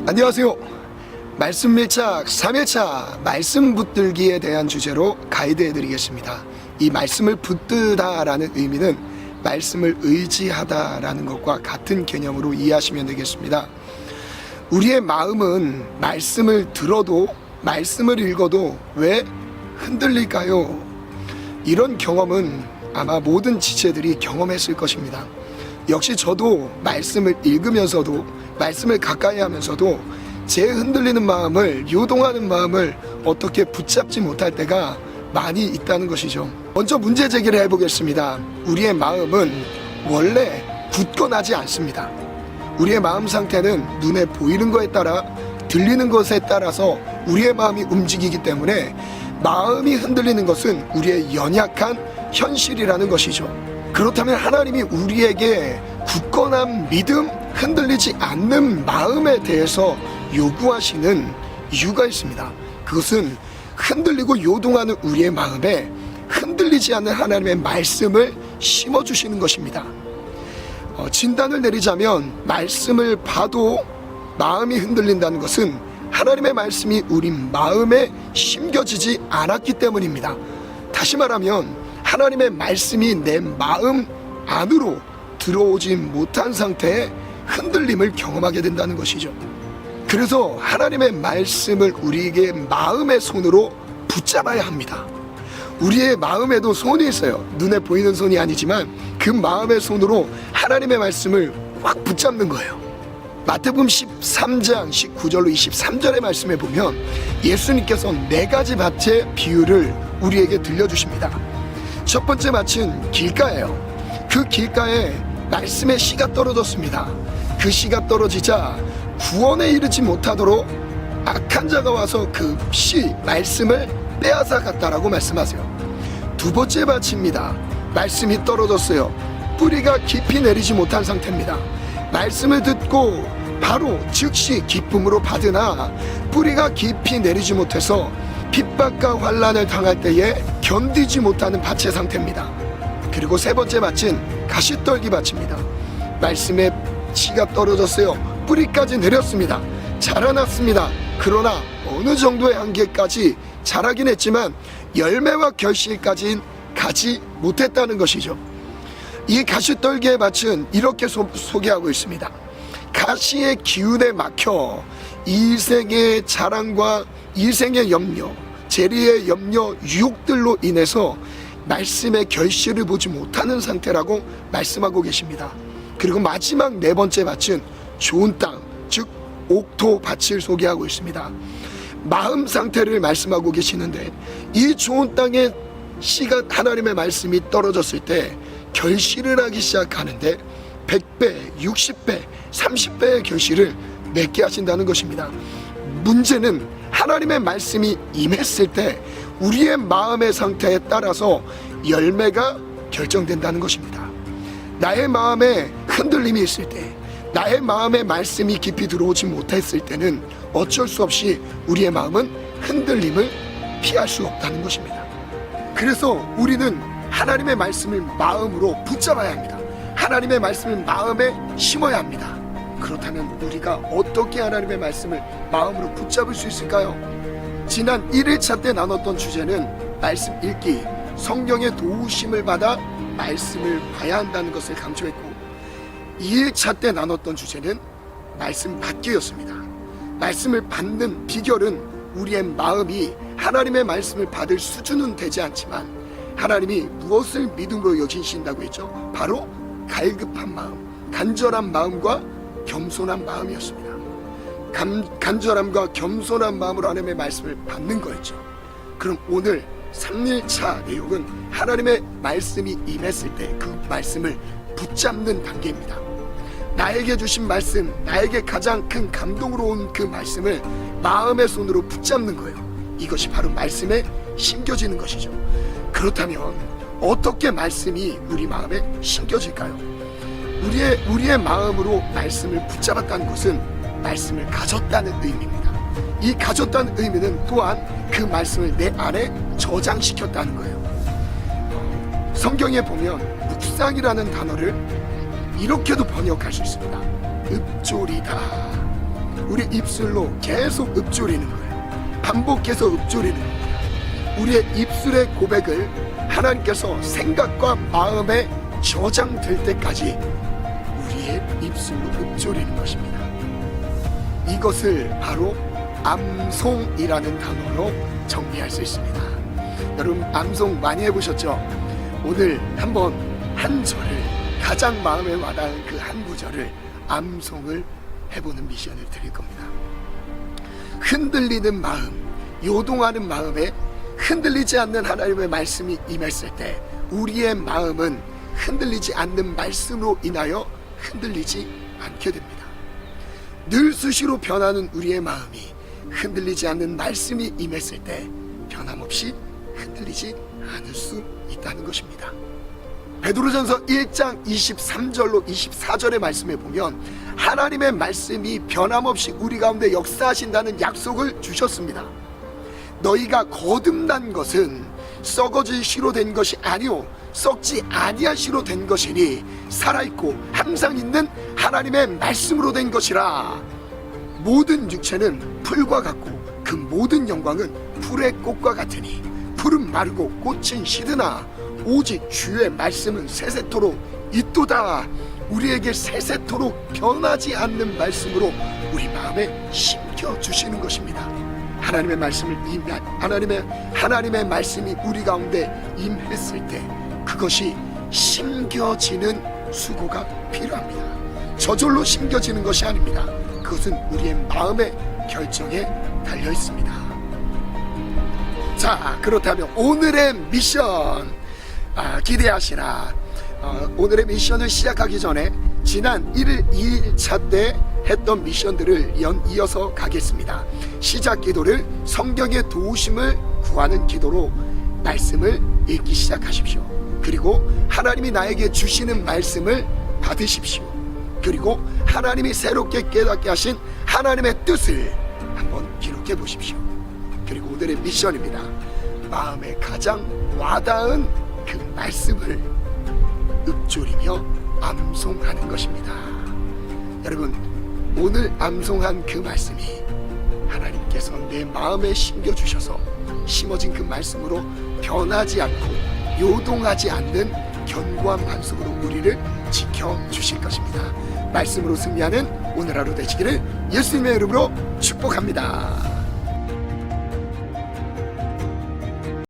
안녕하세요. 말씀 밀착 3일차 말씀 붙들기에 대한 주제로 가이드 해드리겠습니다. 이 말씀을 붙들다 라는 의미는 말씀을 의지하다 라는 것과 같은 개념으로 이해하시면 되겠습니다. 우리의 마음은 말씀을 들어도 말씀을 읽어도 왜 흔들릴까요? 이런 경험은 아마 모든 지체들이 경험했을 것입니다. 역시 저도 말씀을 읽으면서도 말씀을 가까이 하면서도 제 흔들리는 마음을, 요동하는 마음을 어떻게 붙잡지 못할 때가 많이 있다는 것이죠. 먼저 문제 제기를 해보겠습니다. 우리의 마음은 원래 굳건하지 않습니다. 우리의 마음 상태는 눈에 보이는 것에 따라, 들리는 것에 따라서 우리의 마음이 움직이기 때문에 마음이 흔들리는 것은 우리의 연약한 현실이라는 것이죠. 그렇다면 하나님이 우리에게 굳건한 믿음, 흔들리지 않는 마음에 대해서 요구하시는 이유가 있습니다. 그것은 흔들리고 요동하는 우리의 마음에 흔들리지 않는 하나님의 말씀을 심어주시는 것입니다. 진단을 내리자면 말씀을 봐도 마음이 흔들린다는 것은 하나님의 말씀이 우리 마음에 심겨지지 않았기 때문입니다. 다시 말하면 하나님의 말씀이 내 마음 안으로 들어오지 못한 상태에 흔들림을 경험하게 된다는 것이죠. 그래서 하나님의 말씀을 우리에게 마음의 손으로 붙잡아야 합니다. 우리의 마음에도 손이 있어요. 눈에 보이는 손이 아니지만 그 마음의 손으로 하나님의 말씀을 확 붙잡는 거예요. 마태복음 13장 19절로 23절의 말씀에 보면 예수님께서 4가지 밭의 비유를 우리에게 들려주십니다. 첫 번째 밭은 길가예요. 그 길가에 말씀의 씨가 떨어졌습니다. 그 씨가 떨어지자 구원에 이르지 못하도록 악한 자가 와서 그 씨, 말씀을 빼앗아 갔다라고 말씀하세요. 두 번째 밭입니다. 말씀이 떨어졌어요. 뿌리가 깊이 내리지 못한 상태입니다. 말씀을 듣고 바로 즉시 기쁨으로 받으나 뿌리가 깊이 내리지 못해서 핍박과 환난을 당할 때에 견디지 못하는 밭의 상태입니다. 그리고 세 번째 밭은 가시떨기 밭입니다. 말씀에 씨가 떨어졌어요. 뿌리까지 내렸습니다. 자라났습니다. 그러나 어느 정도의 한계까지 자라긴 했지만 열매와 결실까지는 가지 못했다는 것이죠. 이 가시떨기의 밭은 이렇게 소개하고 있습니다. 가시의 기운에 막혀 일생의 자랑과 일생의 염려, 재리의 염려, 유혹들로 인해서 말씀의 결실을 보지 못하는 상태라고 말씀하고 계십니다. 그리고 마지막 4번째 밭은 좋은 땅, 즉 옥토 밭을 소개하고 있습니다. 마음 상태를 말씀하고 계시는데 이 좋은 땅에 씨가 하나님의 말씀이 떨어졌을 때 결실을 하기 시작하는데 100배, 60배, 30배의 결실을 맺게 하신다는 것입니다. 문제는 하나님의 말씀이 임했을 때 우리의 마음의 상태에 따라서 열매가 결정된다는 것입니다. 나의 마음에 흔들림이 있을 때, 나의 마음에 말씀이 깊이 들어오지 못했을 때는 어쩔 수 없이 우리의 마음은 흔들림을 피할 수 없다는 것입니다. 그래서 우리는 하나님의 말씀을 마음으로 붙잡아야 합니다. 하나님의 말씀을 마음에 심어야 합니다. 그렇다면 우리가 어떻게 하나님의 말씀을 마음으로 붙잡을 수 있을까요? 지난 1일차 때 나눴던 주제는 말씀 읽기, 성령의 도우심을 받아 말씀을 봐야 한다는 것을 강조했고 2일차 때 나눴던 주제는 말씀 받기였습니다. 말씀을 받는 비결은 우리의 마음이 하나님의 말씀을 받을 수준은 되지 않지만 하나님이 무엇을 믿음으로 여기신다고 했죠? 바로 갈급한 마음, 간절한 마음과 겸손한 마음이었습니다. 간절함과 겸손한 마음으로 하나님의 말씀을 받는 거였죠. 그럼 오늘 3일차 내용은 하나님의 말씀이 임했을 때 그 말씀을 붙잡는 단계입니다. 나에게 주신 말씀, 나에게 가장 큰 감동으로 온 그 말씀을 마음의 손으로 붙잡는 거예요. 이것이 바로 말씀에 심겨지는 것이죠. 그렇다면 어떻게 말씀이 우리 마음에 심겨질까요? 우리의 마음으로 말씀을 붙잡았다는 것은 말씀을 가졌다는 의미입니다. 이 가졌다는 의미는 또한 그 말씀을 내 안에 저장시켰다는 거예요. 성경에 보면 묵상이라는 단어를 이렇게도 번역할 수 있습니다. 읊조리다. 우리 입술로 계속 읊조리는 거예요. 반복해서 읊조리는 겁니다. 우리의 입술의 고백을 하나님께서 생각과 마음에 저장될 때까지 우리의 입술로 읊조리는 것입니다. 이것을 바로 암송이라는 단어로 정리할 수 있습니다. 여러분 암송 많이 해보셨죠? 오늘 한번 한 절을, 가장 마음에 와닿은 그 한 구절을 암송을 해보는 미션을 드릴 겁니다. 흔들리는 마음, 요동하는 마음에 흔들리지 않는 하나님의 말씀이 임했을 때 우리의 마음은 흔들리지 않는 말씀으로 인하여 흔들리지 않게 됩니다. 늘 수시로 변하는 우리의 마음이 흔들리지 않는 말씀이 임했을 때 변함없이 흔들리지 않을 수 있다는 것입니다. 베드로전서 1장 23절로 24절의 말씀에 보면 하나님의 말씀이 변함없이 우리 가운데 역사하신다는 약속을 주셨습니다. 너희가 거듭난 것은 썩어질 씨로 된 것이 아니오 썩지 아니할 씨로 된 것이니 살아있고 항상 있는 하나님의 말씀으로 된 것이라. 모든 육체는 풀과 같고 그 모든 영광은 풀의 꽃과 같으니 풀은 마르고 꽃은 시드나 오직 주의 말씀은 세세토록 있도다. 우리에게 세세토록 변하지 않는 말씀으로 우리 마음에 심겨주시는 것입니다. 하나님의 말씀을 하나님의 말씀이 우리 가운데 임했을 때 그것이 심겨지는 수고가 필요합니다. 저절로 심겨지는 것이 아닙니다. 그것은 우리의 마음의 결정에 달려 있습니다. 자, 그렇다면 오늘의 미션 기대하시라. 오늘의 미션을 시작하기 전에 지난 1일 2일차 때 했던 미션들을 이어서 가겠습니다. 시작 기도를 성경의 도우심을 구하는 기도로 말씀을 읽기 시작하십시오. 그리고 하나님이 나에게 주시는 말씀을 받으십시오. 그리고 하나님이 새롭게 깨닫게 하신 하나님의 뜻을 한번 기록해 보십시오. 그리고 오늘의 미션입니다. 마음에 가장 와닿은 그 말씀을 읊조리며 암송하는 것입니다. 여러분, 오늘 암송한 그 말씀이 하나님께서 내 마음에 심겨주셔서 심어진 그 말씀으로 변하지 않고 요동하지 않는 견고한 반석으로 우리를 지켜주실 것입니다. 말씀으로 승리하는 오늘 하루 되시기를 예수님의 이름으로 축복합니다.